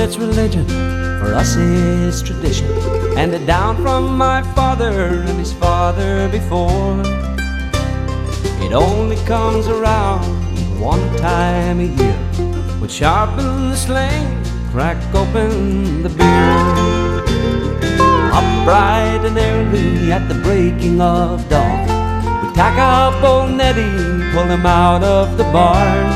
it's religion, for us it's tradition, handed down from my father and his father before. It only comes around one time a year. We'll sharpen the sling, crack open the beer. Up bright and early at the breaking of dawn, we tack up old Neddy, pull him out of the barn,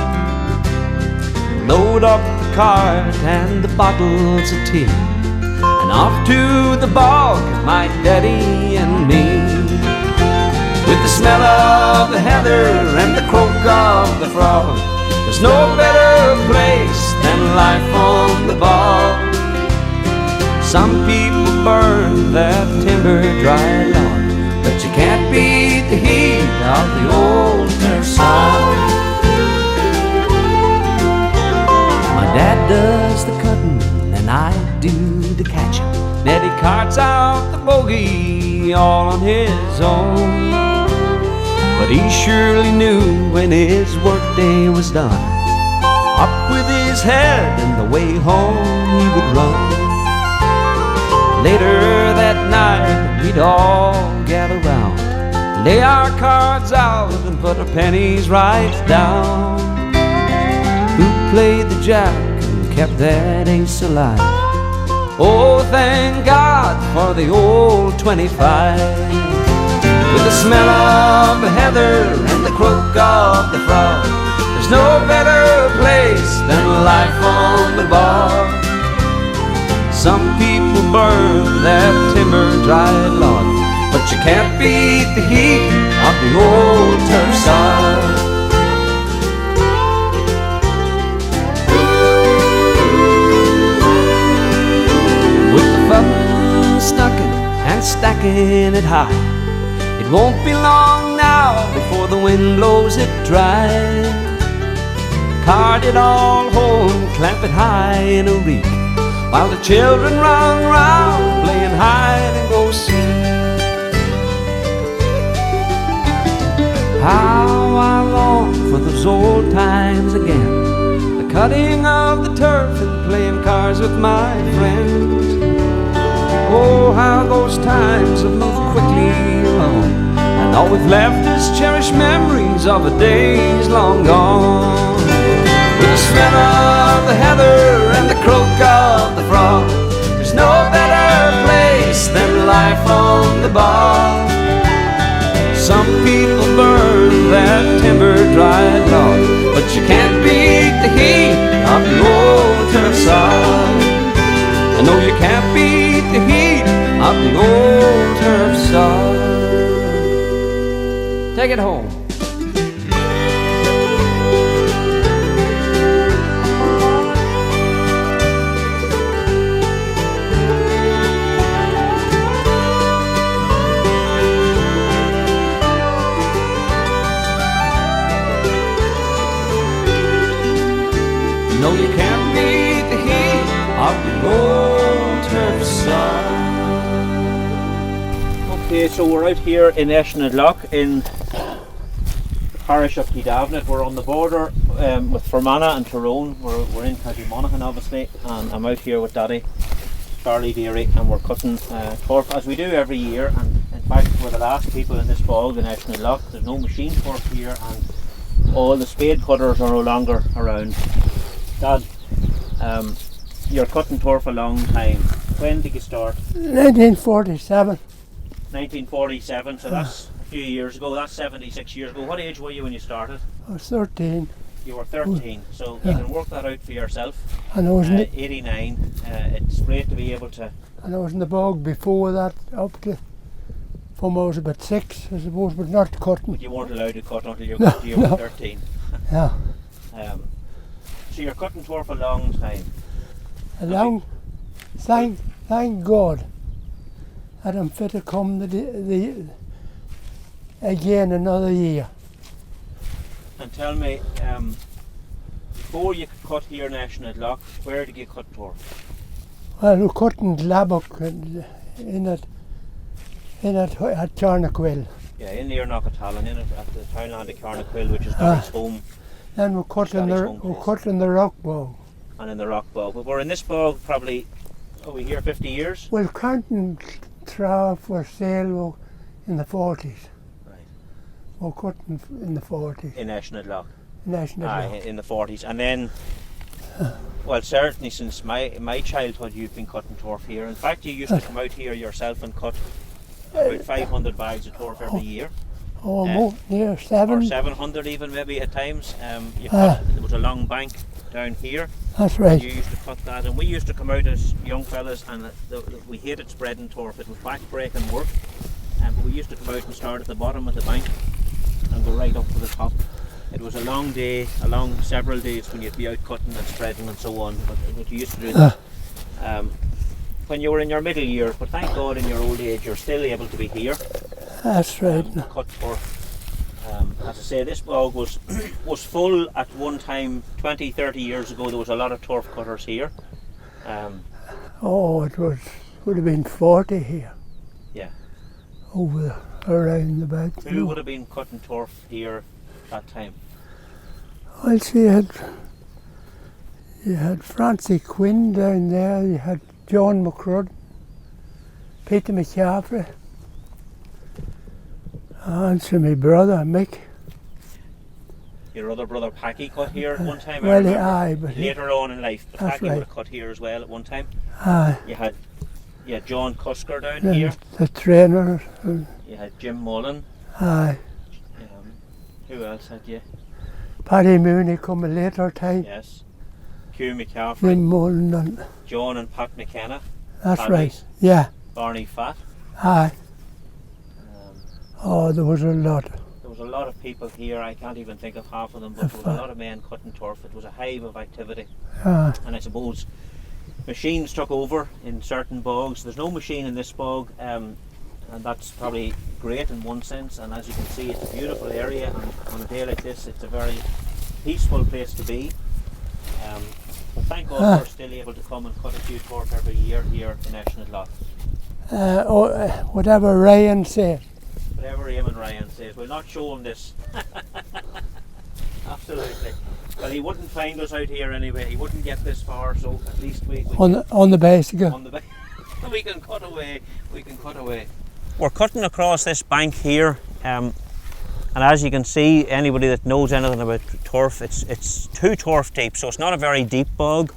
load up the cart and the bottles of tea, and off to the bog, my daddy and me. With the smell of the heather and the croak of the frog, there's no better place than life on the bog. Some people burn their timber dry log, but you can't beat the heat of the old turf sod. My dad does the cutting and I do the catching. Neddy carts out the bogey all on his own, but he surely knew when his workday was done. Up with his head and the way home he would run. Later that night we'd all gather round, lay our cards out and put our pennies right down. Who played the jack and kept that ace alive? Oh, thank God for the old 25. With the smell of the heather and the croak of the frog, there's no better place than life on the bog. Some people burn their timber dry log, but you can't beat the heat of the old turf sod. With the fun stucking and stacking it high, it won't be long now before the wind blows it dry. Cart it all home, clamp it high in a reek, while the children run round playing hide and go seek. How I long for those old times again, the cutting of the turf and playing cards with my friends. Oh, how those times have moved quickly along, and all we've left is cherished memories of the days long gone. With the smell of the heather and the croak of the frog, there's no better place than life on the bog. Some people burn their timber dry log, but you can't beat the heat of the old turf sod. I know you can't beat the heat of the old turf sod. Take it home. No, you can't beat the heat of the old turf sod. Okay, so we're out here in Eshnadlock in the parish of Kedavenant. We're on the border with Fermanagh and Tyrone. We're in County Monaghan, obviously, and I'm out here with Daddy, Charlie Deery, and we're cutting turf as we do every year. And in fact, we're the last people in this bog in Eshnadlock. There's no machine turf here, and all the spade cutters are no longer around. Dad, you're cutting turf a long time. When did you start? 1947. 1947, so that's a few years ago. That's 76 years ago. What age were you when you started? I was 13. You were 13, so you can work that out for yourself. And I was in the, 89, it's great to be able to... and I was in the bog before that, up to from I was about 6, I suppose, but not cutting. But you weren't allowed to cut until you No. were 13. Yeah. So you're cutting turf a long time. A long, thank God that I'm fit to come again another year. And tell me, before you could cut here in Eshnadlock, where did you cut turf? Well, we're cutting Labbock at Carnaquil. Yeah, in near Cathal and in at the townland of Carnaquil, which is Daddy's home. Then we're cutting the rock bog. and in the rock bog. But we're in this bog probably, are we here 50 years? Well, Canton Trough for sale in the 40s. Right. We're cutting in the 40s. In Loch. National Law. In the 40s. And then, well, certainly since my childhood you've been cutting turf here. In fact, you used to come out here yourself and cut about 500 bags of turf every year. Oh, more, near 7. Or 700 even maybe at times. There was a long bank down here. That's right. You used to cut that, and we used to come out as young fellas, and we hated spreading turf. It was back-breaking work, but we used to come out and start at the bottom of the bank and go right up to the top. It was a long day, several days when you'd be out cutting and spreading and so on, but you used to do that when you were in your middle years. But thank God in your old age you're still able to be here. That's right. Cut turf. As I say, this bog was full at one time. 20-30 years ago there was a lot of turf cutters here. Would have been 40 here. Yeah. Over around the back. Who would have been cutting turf here that time? Well, see, you had Francie Quinn down there, you had John McCrud, Peter McCaffrey, and so my brother Mick. Your other brother Packy cut here at one time. Well, aye, but later on in life, but Packy right. would have cut here as well at one time. Aye. You had John Cusker down here. The trainer. You had Jim Mullen. Aye. Who else had you? Paddy Mooney come a later time. Yes. Hugh McCaffrey. Jim Mullen and John and Pat McKenna. that's Paddy's. right. Yeah. Barney Fat. Aye. There was a lot. There was a lot of people here. I can't even think of half of them, but there was a lot of men cutting turf. It was a hive of activity. And I suppose machines took over in certain bogs. There's no machine in this bog, and that's probably great in one sense. And as you can see, it's a beautiful area, and on a day like this it's a very peaceful place to be. But thank God we're still able to come and cut a few turf every year here in Loch. Whatever Ryan said. Whatever Eamon Ryan says, we'll not show him this. Absolutely. Well, he wouldn't find us out here anyway. He wouldn't get this far, so at least we on the bicycle. We can cut away. We can cut away. We're cutting across this bank here, and as you can see, anybody that knows anything about turf, it's 2 turf deep, so it's not a very deep bog.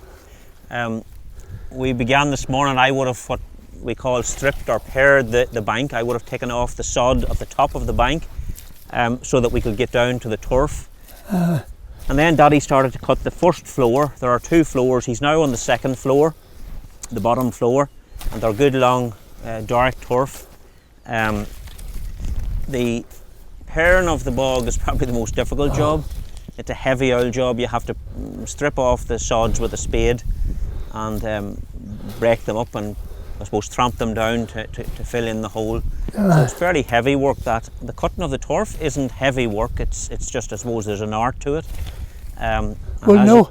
We began this morning. I would have what we call stripped or pared the bank. I would have taken off the sod of the top of the bank so that we could get down to the turf. And then Daddy started to cut the first floor. There are 2 floors. He's now on the second floor, the bottom floor, and they're good long dark turf. The paring of the bog is probably the most difficult job. It's a heavy old job. You have to strip off the sods with a spade and break them up and I suppose tramp them down to fill in the hole. So it's fairly heavy work. That the cutting of the turf isn't heavy work. It's just, I suppose, there's an art to it. We'll know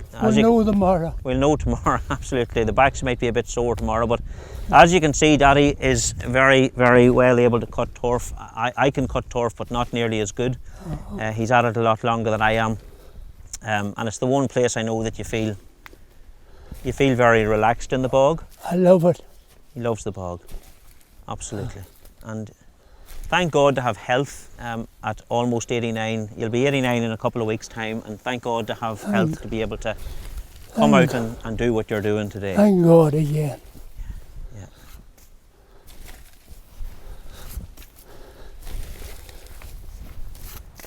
tomorrow. We'll know tomorrow. Absolutely. The backs might be a bit sore tomorrow, but as you can see, Daddy is very, very well able to cut turf. I can cut turf, but not nearly as good. He's at it a lot longer than I am, and it's the one place I know that you feel very relaxed in the bog. I love it. He loves the bog, absolutely. And thank God to have health at almost 89. You'll be 89 in a couple of weeks' time, and thank God to have health to be able to come out and do what you're doing today. Thank God again. Yeah.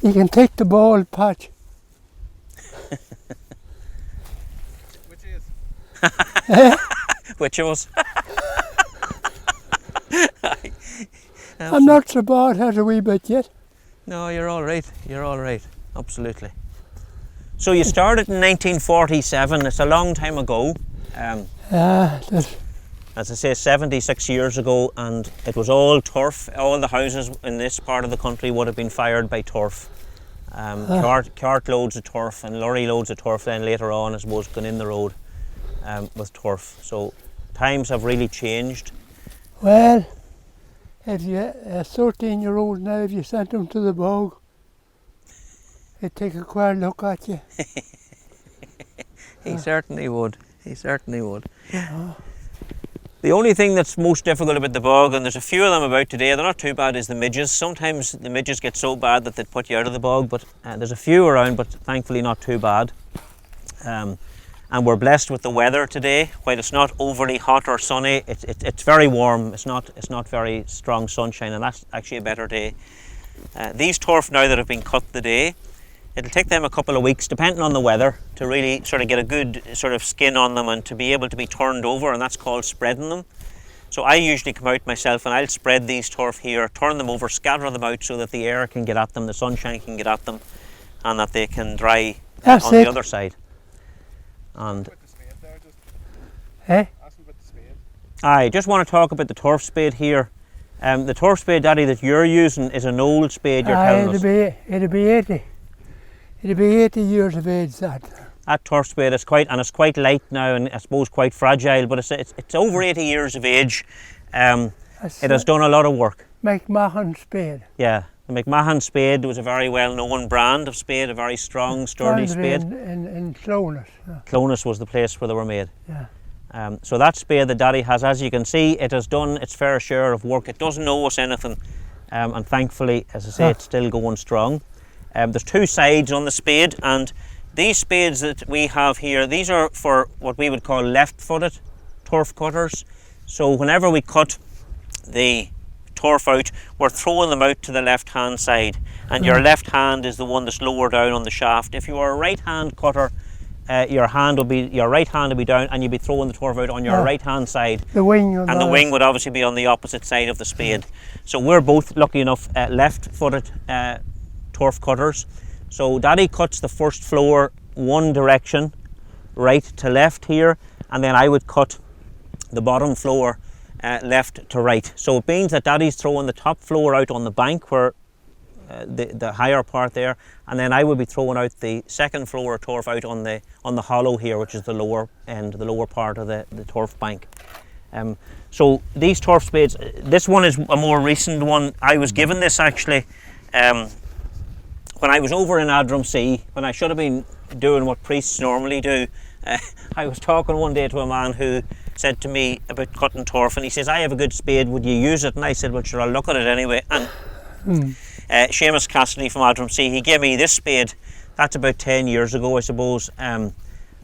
You can take the ball, Patch. Which is? Which of us? I'm not so bad, had a wee bit yet. No, you're all right. You're all right. Absolutely. So you started in 1947. It's a long time ago. As I say, 76 years ago, and it was all turf. All the houses in this part of the country would have been fired by turf. Cart loads of turf and lorry loads of turf. Then later on, I suppose, gone in the road with turf. So times have really changed. Well, if you a 13-year-old now, if you sent him to the bog, he'd take a queer look at you. He certainly would. He certainly would. The only thing that's most difficult about the bog, and there's a few of them about today, they're not too bad, is the midges. Sometimes the midges get so bad that they put you out of the bog, but there's a few around, but thankfully not too bad. And we're blessed with the weather today. While it's not overly hot or sunny, it's very warm. It's not very strong sunshine, and that's actually a better day. These turf now that have been cut today, it'll take them a couple of weeks, depending on the weather, to really sort of get a good sort of skin on them and to be able to be turned over, and that's called spreading them. So I usually come out myself and I'll spread these turf here, turn them over, scatter them out so that the air can get at them, the sunshine can get at them, and that they can dry on the other side. And I just want to talk about the turf spade here. The turf spade, Daddy, that you're using is an old spade, you're telling us. It'll be 80. It'll be 80 years of age, that. That turf spade is quite light now, and I suppose quite fragile, but it's over 80 years of age. It has done a lot of work. McMahon spade. Yeah, the McMahon spade was a very well-known brand of spade, a very strong, sturdy spade. In Clonus. Yeah. Clonus was the place where they were made. Yeah. So that spade that Daddy has, as you can see, it has done its fair share of work. It doesn't owe us anything, and thankfully, as I say, it's still going strong. There's two sides on the spade, and these spades that we have here, these are for what we would call left-footed turf cutters. So whenever we cut the turf out, we're throwing them out to the left-hand side, and your left hand is the one that's lower down on the shaft. If you are a right-hand cutter, your right hand will be down, and you'll be throwing the turf out on your right-hand side. The wing would obviously be on the opposite side of the spade. So we're both lucky enough left-footed turf cutters. So Daddy cuts the first floor one direction, right to left here, and then I would cut the bottom floor left to right. So it means that Daddy's throwing the top floor out on the bank, where the higher part there, and then I would be throwing out the second floor of turf out on the hollow here, which is the lower end, the lower part of the turf bank. So these turf spades, this one is a more recent one. I was given this actually when I was over in Adramsea, when I should have been doing what priests normally do. I was talking one day to a man who said to me about cutting turf, and he says, I have a good spade, would you use it? And I said, well sure, I'll look at it anyway. And Seamus Cassidy from Adramsea, he gave me this spade. That's about 10 years ago, I suppose, and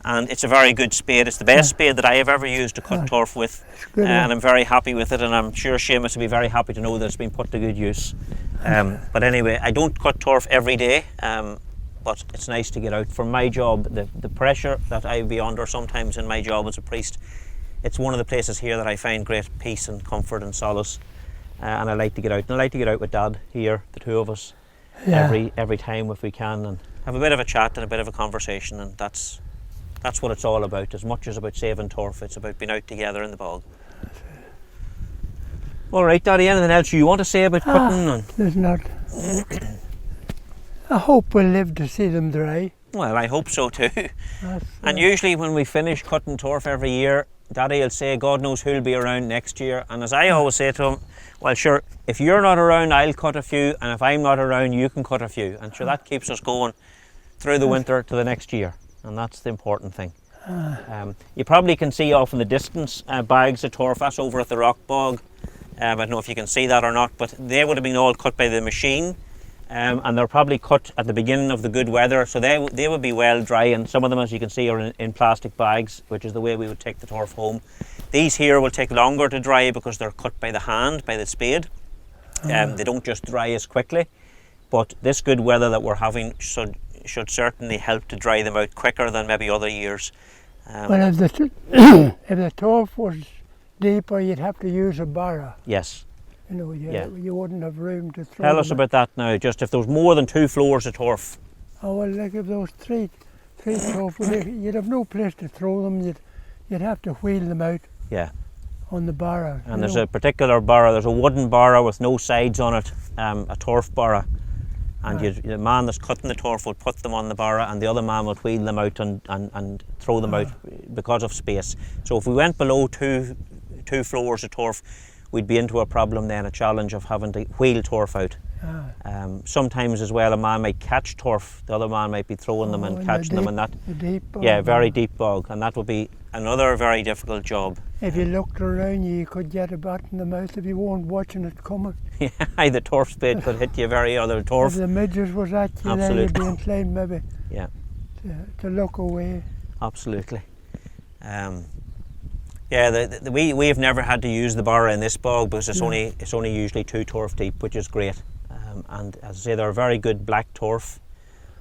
it's a very good spade. It's the best spade that I have ever used to cut turf with, and I'm very happy with it, and I'm sure Seamus will be very happy to know that it's been put to good use. But anyway, I don't cut turf every day, but it's nice to get out. For my job, the pressure that I be under sometimes in my job as a priest, it's one of the places here that I find great peace and comfort and solace, and I like to get out. And I like to get out with Dad here, the two of us, every time if we can, and have a bit of a chat and a bit of a conversation, and that's what it's all about. As much as about saving turf, it's about being out together in the bog. All right, Daddy, anything else you want to say about cutting? There's not. I hope we'll live to see them dry. Well, I hope so too. And usually when we finish cutting turf every year, Daddy will say, God knows who'll be around next year. And as I always say to him, well sure, if you're not around, I'll cut a few, and if I'm not around, you can cut a few. And sure, that keeps us going through the winter to the next year. And that's the important thing. You probably can see off in the distance bags of turf. That's over at the rock bog. I don't know if you can see that or not, but they would have been all cut by the machine, and they're probably cut at the beginning of the good weather, so they would be well dry, and some of them, as you can see, are in plastic bags, which is the way we would take the turf home. These here will take longer to dry because they're cut by the hand, by the spade. They don't just dry as quickly, but this good weather that we're having should certainly help to dry them out quicker than maybe other years. Well, if the turf was deeper, you'd have to use a barrow. Yes. You know, you wouldn't have room to throw. Tell us about that now, just if there was more than 2 floors of turf. Oh, well, like if there was three turf, you'd have no place to throw them. You'd have to wheel them out. Yeah. On the barrow. And there's a particular barrow, there's a wooden barrow with no sides on it, a turf barrow. And the man that's cutting the turf will put them on the barrow, and the other man will wheel them out and throw them out because of space. So if we went below two floors of turf, we'd be into a problem then, a challenge of having to wheel turf out. Sometimes as well a man might catch turf, the other man might be throwing them and in catching them, and that, a deep bog. yeah, very deep bog, and that would be another very difficult job. If you looked around you could get a bat in the mouth if you weren't watching it coming. Yeah, the turf spade could hit you very other turf. If the midges was at you, then you'd be inclined maybe Yeah, to look away. absolutely. Yeah, we've never had to use the barra in this bog because it's only usually 2 turf deep, which is great. And as I say, they're very good black turf,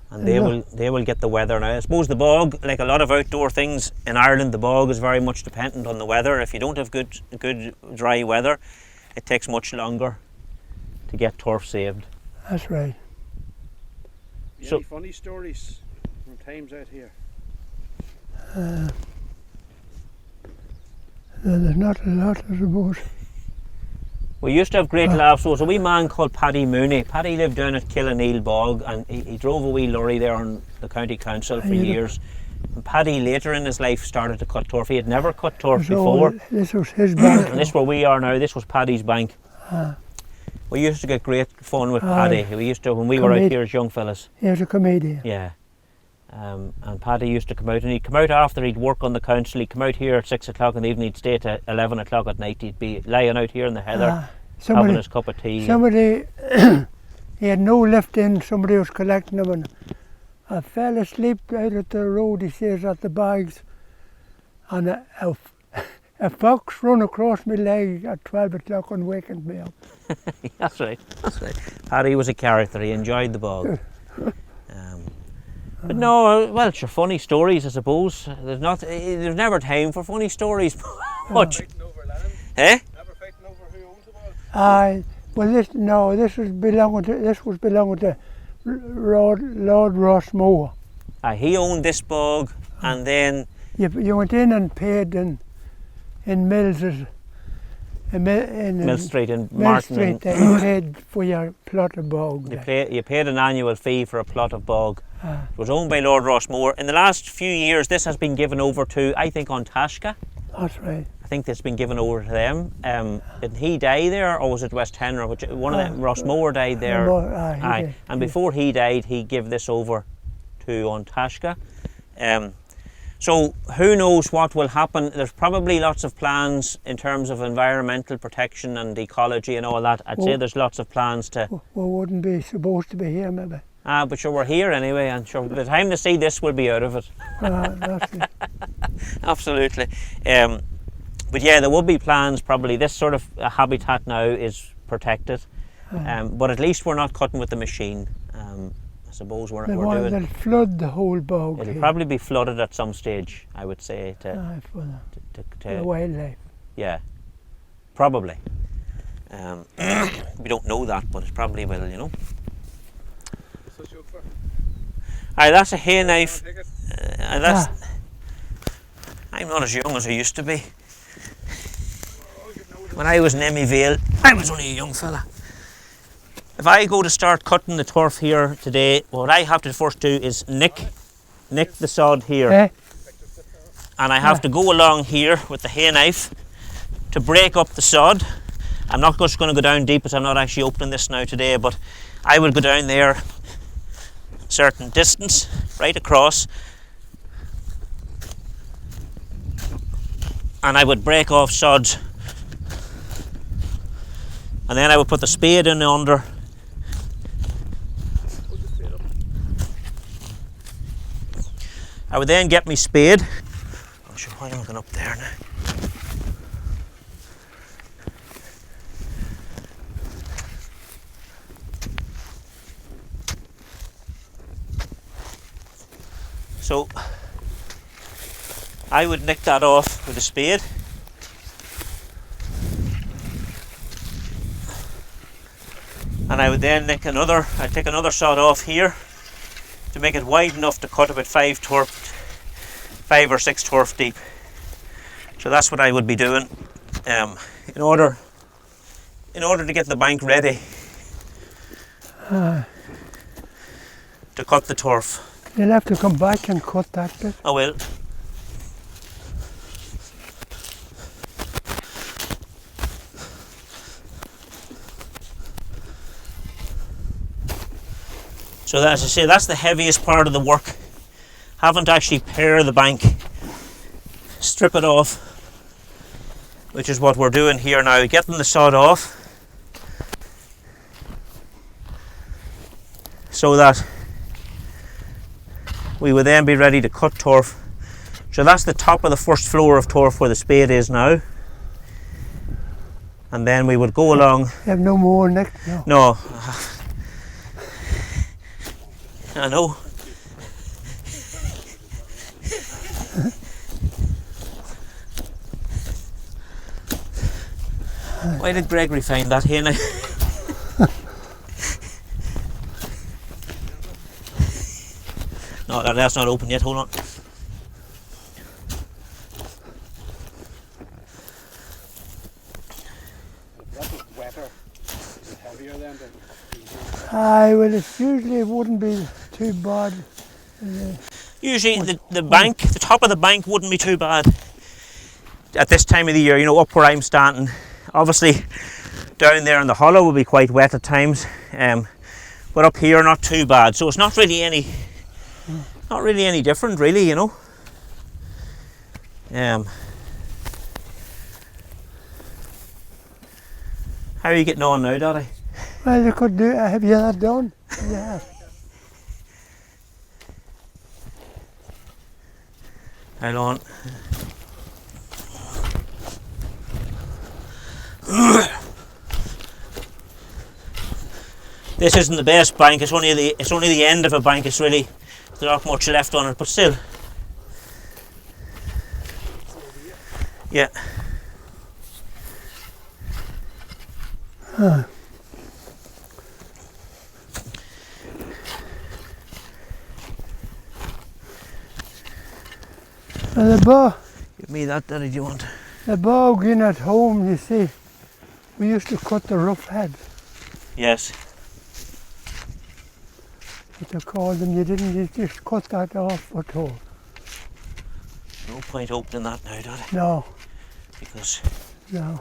and they will get the weather. Now, I suppose the bog, like a lot of outdoor things in Ireland, the bog is very much dependent on the weather. If you don't have good dry weather, it takes much longer to get turf saved. That's right. So- Any funny stories from times out here? There's not a lot, I suppose. We used to have great laughs. There was a wee man called Paddy Mooney. Paddy lived down at Killaneel Bog, and he drove a wee lorry there on the county council for years. And Paddy later in his life started to cut turf. He had never cut turf before. This was his bank. And this where we are now, this was Paddy's bank. We used to get great fun with Paddy. We used to, when we were out here as young fellas. He was a comedian. Yeah. And Paddy used to come out, and he'd come out after he'd work on the council. He'd come out here at 6 o'clock in the evening, he'd stay to 11 o'clock at night. He'd be lying out here in the heather, having his cup of tea. Somebody, he had no lift in, somebody was collecting him, and I fell asleep out at the road, he says, at the bags, and a fox run across my leg at 12 o'clock and wakened me up. That's right. Paddy was a character, he enjoyed the bog. But no, well, it's your funny stories, I suppose. There's never time for funny stories much. Fighting over land? Eh? Never fighting over who owns the bog? Well, this was belonging to Lord Rossmore. He owned this bog, and then You went in and paid in Mills's. Mill Street in Mill Martin. Street, you paid for your plot of bog. You paid an annual fee for a plot of bog. It was owned by Lord Rossmore. In the last few years, this has been given over to, I think, Ontashka. That's right. I think it's been given over to them. Did he die there, or was it West Henry? One of them, Rossmore died there. He did. And before he died, he gave this over to Ontashka. So who knows what will happen. There's probably lots of plans in terms of environmental protection and ecology and all that. I'd say there's lots of plans to... We wouldn't be supposed to be here, maybe. But sure, we're here anyway, and sure, by the time they see this, we'll be out of it. That's it. Absolutely. But yeah, there will be plans probably. This sort of habitat now is protected, but at least we're not cutting with the machine. I suppose we're doing... They'll flood the whole bog. It'll here. probably be flooded at some stage, I would say. For the to wildlife. yeah, probably. We don't know that, but it probably will, you know. Such a for. Aye, that's a hay knife. Take it. I'm not as young as I used to be. When I was in Emmy Vale, I was only a young fella. If I go to start cutting the turf here today, what I have to first do is nick the sod here. And I have to go along here with the hay knife to break up the sod. I'm not just going to go down deep, as I'm not actually opening this now today, but I will go down there a certain distance, right across, and I would break off sods, and then I would put the spade in under. I would then get my spade. I'm sure why I'm looking up there now. So I would nick that off with a spade. And I would then nick I'd take another sod off here to make it wide enough to cut about 5 or 6 turf deep. So that's what I would be doing in order to get the bank ready to cut the turf. You'll have to come back and cut that bit. I will. So that, as I say, that's the heaviest part of the work. Haven't actually pared the bank, strip it off, which is what we're doing here now, getting the sod off so that we would then be ready to cut turf. So that's the top of the first floor of turf where the spade is now, and then we would go along. You have no more next? No. No. I know. Why did Gregory find that here now? No, that's not open yet, hold on. That was wetter. Is it heavier then? Aye, well, it wouldn't be too bad. Usually the bank, the top of the bank wouldn't be too bad at this time of the year, you know, up where I'm standing. Obviously down there in the hollow will be quite wet at times, but up here not too bad. So it's not really any different really, you know. How are you getting on now, Daddy? Well, you could do. Have you that done? Yeah. Hold on. This isn't the best bank. It's only the end of a bank. It's really, there's not much left on it, but still. Yeah. Huh. Well, Give me that, Daddy, do you want? the bog in at home, you see, we used to cut the rough head, Yes. what they called them. You just cut that off at all. No point opening that now, Daddy, No, because no.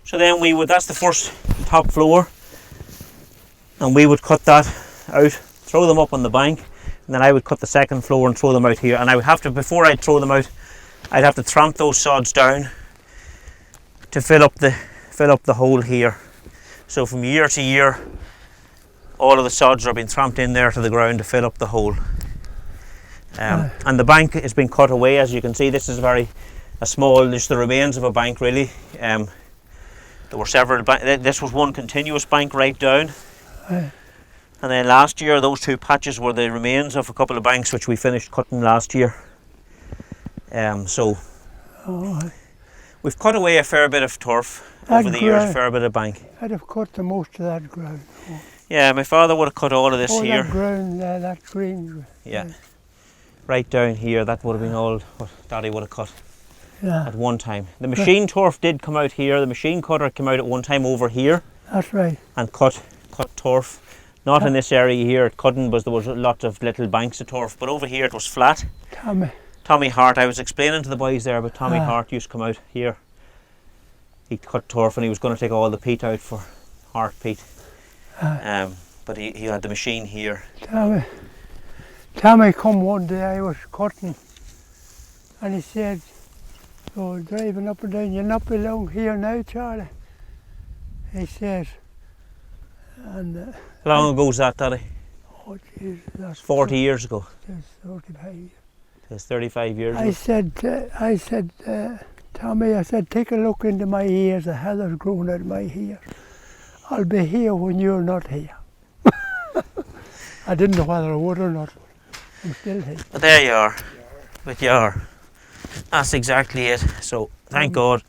so then we would, that's the first top floor, and we would cut that out, throw them up on the bank, and then I would cut the second floor and throw them out here. And I would have to, before I'd throw them out, I'd have to tramp those sods down to fill up the hole here. So from year to year, all of the sods are being tramped in there to the ground to fill up the hole. And the bank has been cut away, as you can see. This is a small, just the remains of a bank really. There were several, this was one continuous bank right down. And then last year, those two patches were the remains of a couple of banks which we finished cutting last year. So we've cut away a fair bit of turf over the years, a fair bit of bank. I'd have cut the most of that ground. Yeah, my father would have cut all of this All here. that ground there, that green. Yeah. Right down here, that would have been all what Daddy would have cut Yeah, at one time. The machine turf did come out here. The machine cutter came out at one time over here that's right. and cut turf. Not in this area here, it couldn't, because there was lots of little banks of turf, but over here it was flat. Tommy Hart, I was explaining to the boys there, but Tommy Hart used to come out here. He cut turf and he was going to take all the peat out for Hart peat. But he had the machine here. Tommy come one day, I was cutting, and he said, "Oh, driving up and down, you not belong here now, Charlie." He says, and How long ago was that, Daddy? oh jeez, that's 40 years ago. That's 35 years. It's 35 years I ago. said, Tommy, I said, take a look into my ears, the heather's growing out of my ears. I'll be here when you're not here. I didn't know whether I would or not. I'm still here. But there you are. But you are. That's exactly it. So, thank God.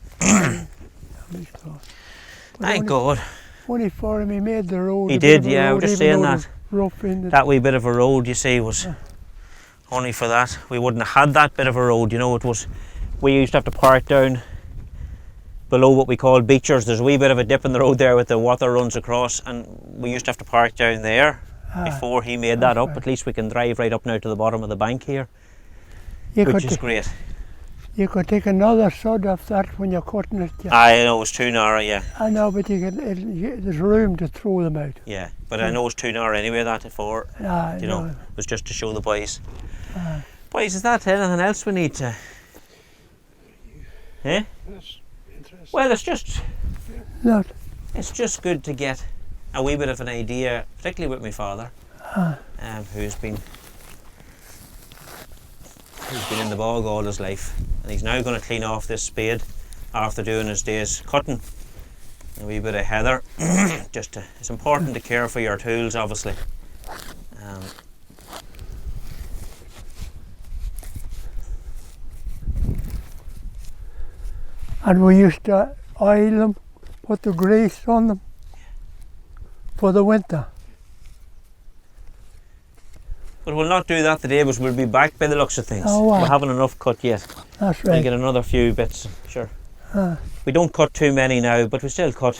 Thank God. Only for him, he made the road. He did, yeah, I was just saying that. Rough in That wee bit of a road, you see, was only for that. We wouldn't have had that bit of a road, you know. It was, we used to have to park down below what we call beachers. There's a wee bit of a dip in the road there with the water runs across, and we used to have to park down there before he made that up. right. At least we can drive right up now to the bottom of the bank here, You which could is great. You could take another sod off that when you're cutting it. Yeah. I know it's too narrow, yeah. I know, but there's room to throw them out. Yeah, but I know it's too narrow anyway, that for, you know, it was just to show the boys. Boys, is that anything else we need to... Eh? That's interesting. Well, Not. it's just good to get a wee bit of an idea, particularly with my father, who's been in the bog all his life, and he's now going to clean off this spade after doing his day's cutting. A wee bit of heather. It's important to care for your tools, obviously. And we used to oil them, put the grease on them for the winter. But we'll not do that today, because we'll be back by the looks of things. Oh, wow. We haven't enough cut yet. That's We'll right. get another few bits, sure. Ah. We don't cut too many now, but we still cut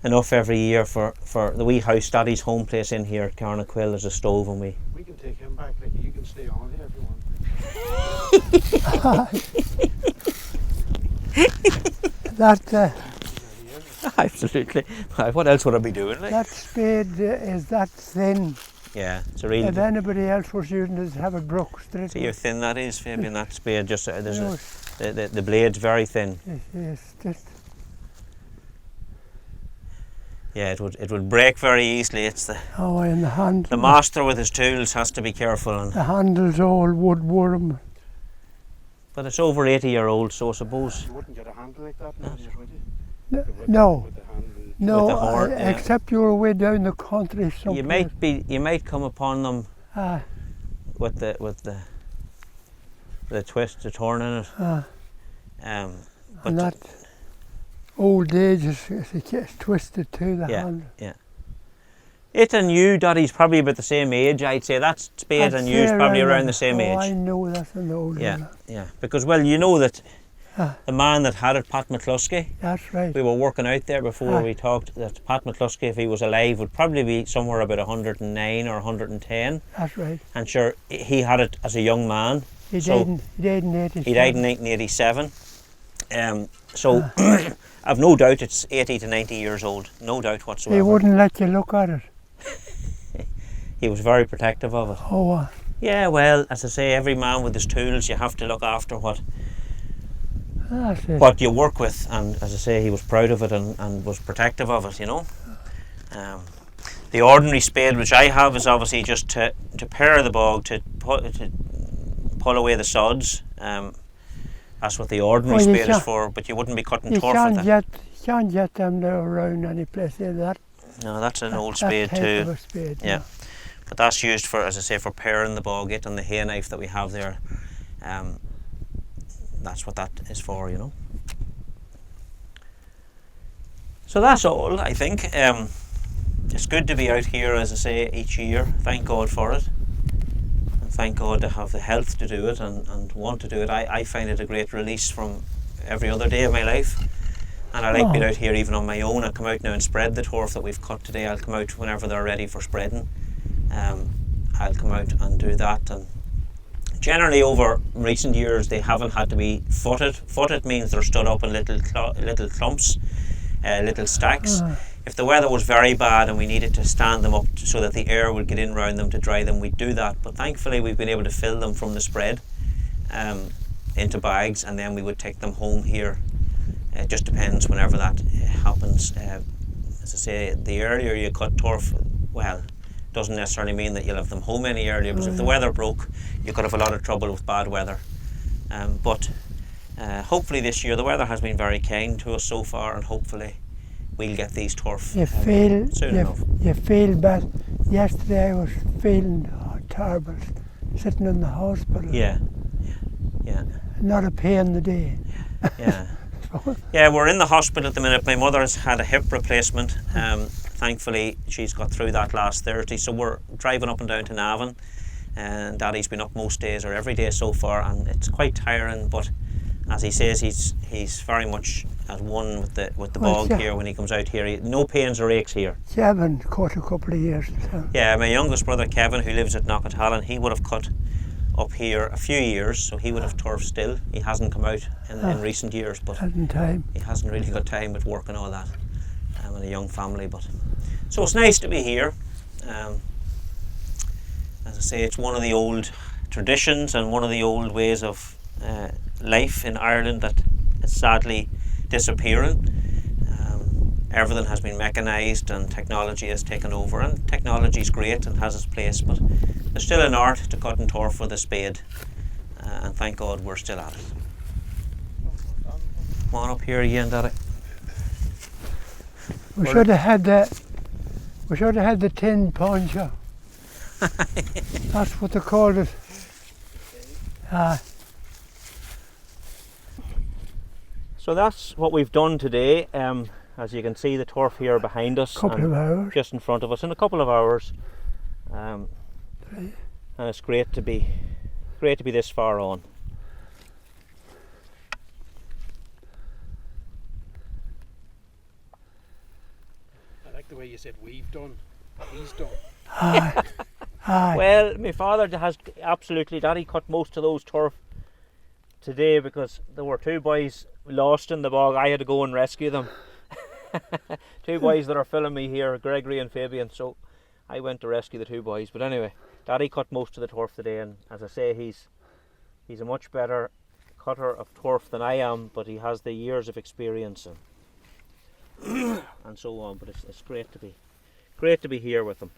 enough every year for the wee house. Daddy's home place in here at Carnaquill. There's a stove, and we We can take him back. Like, you can stay on here if you want. That absolutely. What else would I be doing? Like? that spade is that thin. Yeah, it's a real. If anybody else was using it, have it broke straight. See how thin that is, Fabian. That spade just there's No, the blade's very thin. it's just Yeah, it would break very easily. It's the and the handle. the master with his tools has to be careful, and The handle's all wood worm. but it's over 80-year-old, so I suppose. You wouldn't get a handle like that nowadays, would you? No, With the handle. no, With the horn, yeah. except you're away down the country someplace. You might come upon them with the twist, the turn in it. But But that old age is twisted too, the yeah, handle. yeah. It and you, Daddy's probably about the same age. I'd say that spade and you's probably around the same age. I know that's an old Yeah, one. yeah. Because well, you know that Ah. the man that had it, Pat McCluskey. That's right. We were working out there before we talked that Pat McCluskey, if he was alive, would probably be somewhere about 109 or 110. That's right. And sure, he had it as a young man. He So- died in 87. He died in 1987. So I've no doubt it's 80 to 90 years old. No doubt whatsoever. He wouldn't let you look at it. He was very protective of it. Oh, Yeah, well, as I say, every man with his tools, you have to look after what that's it. you work with, and as I say, he was proud of it and was protective of it, you know. The ordinary spade which I have is obviously just to pare the bog, to pull away the sods. That's what the ordinary Well, you spade is can't- for, but you wouldn't be cutting You turf with it. can't get them now around any place. That No, that's an old that spade type too. of a spade. Yeah. But that's used for, as I say, for paring the bog, it and the hay knife that we have there. That's what that is for, you know. So that's all, I think. It's good to be out here, as I say, each year. Thank God for it. And thank God to have the health to do it and want to do it. I find it a great release from every other day of my life. And I like being out here even on my own. I come out now and spread the turf that we've cut today. I'll come out whenever they're ready for spreading. I'll come out and do that. And generally over recent years they haven't had to be footed. Footed means they're stood up in little clumps, little stacks. If the weather was very bad and we needed to stand them up so that the air would get in around them to dry them, we'd do that. But thankfully we've been able to fill them from the spread into bags, and then we would take them home here. It just depends whenever that happens. As I say, the earlier you cut turf, well, doesn't necessarily mean that you'll have them home any earlier, because if the weather broke, you could have a lot of trouble with bad weather. But hopefully this year, the weather has been very kind to us so far, and hopefully we'll get these turf soon enough. You feel bad. Yesterday I was feeling terrible, sitting in the hospital. Yeah. Not a pay in the day. Yeah. Yeah, we're in the hospital at the minute. My mother's had a hip replacement. Thankfully, she's got through that last Thursday. So we're driving up and down to Navan, and Daddy's been up most days or every day so far, and it's quite tiring. But as he says, he's very much at one with the bog here when he comes out here. No pains or aches here. Kevin cut a couple of years. So. Yeah, my youngest brother Kevin, who lives at Cathal, he would have cut up here a few years, so he would have turf still. He hasn't come out in recent years, but Hasn't time. he hasn't really got time with work and all that, and a young family. But so it's nice to be here. As I say, it's one of the old traditions and one of the old ways of life in Ireland that is sadly disappearing. Everything has been mechanised and technology has taken over, and technology is great and has its place, but there's still an art to cutting turf with a spade, and thank God we're still at it. Come on up here again, Daddy. We should have had the. We should have had the tin poncho. That's what they called it. So that's what we've done today. As you can see, the turf here behind us, Couple of hours. just in front of us, in a couple of hours, and it's great to be this far on. I like the way you said we've done. He's done. Aye. Aye. Well, my father has absolutely. Daddy cut most of those turf today because there were two boys lost in the bog. I had to go and rescue them. Two boys that are filling me here, Gregory and Fabian, so I went to rescue the two boys. But anyway, Daddy cut most of the turf today, and as I say, he's a much better cutter of turf than I am, but he has the years of experience and so on. But it's great to be here with him.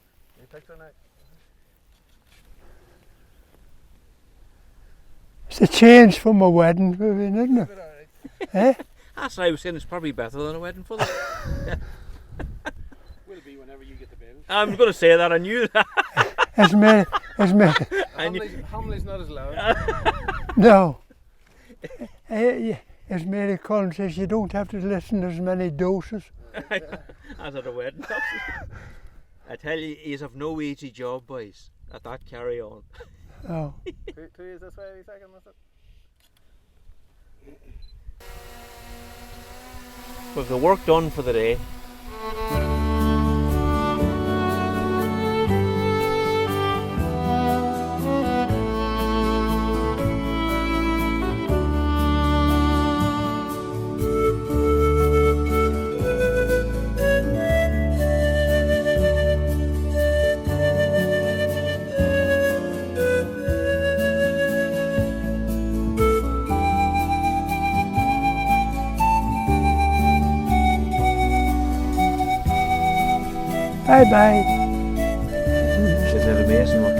It's a change from a wedding, Vivian, isn't it? Eh? That's what I was saying, it's probably better than a wedding for them. Will be whenever you get the bill. I'm going to say that, I knew that. It's made, Homilly's not as loud. no. As Mary Collins says, you don't have to listen to as many doses. As at a wedding. I tell you, he's have no easy job, boys, at that carry on. Oh. 2 years this way, a second, was it? We've the work done for the day. Bye bye. Isn't it amazing what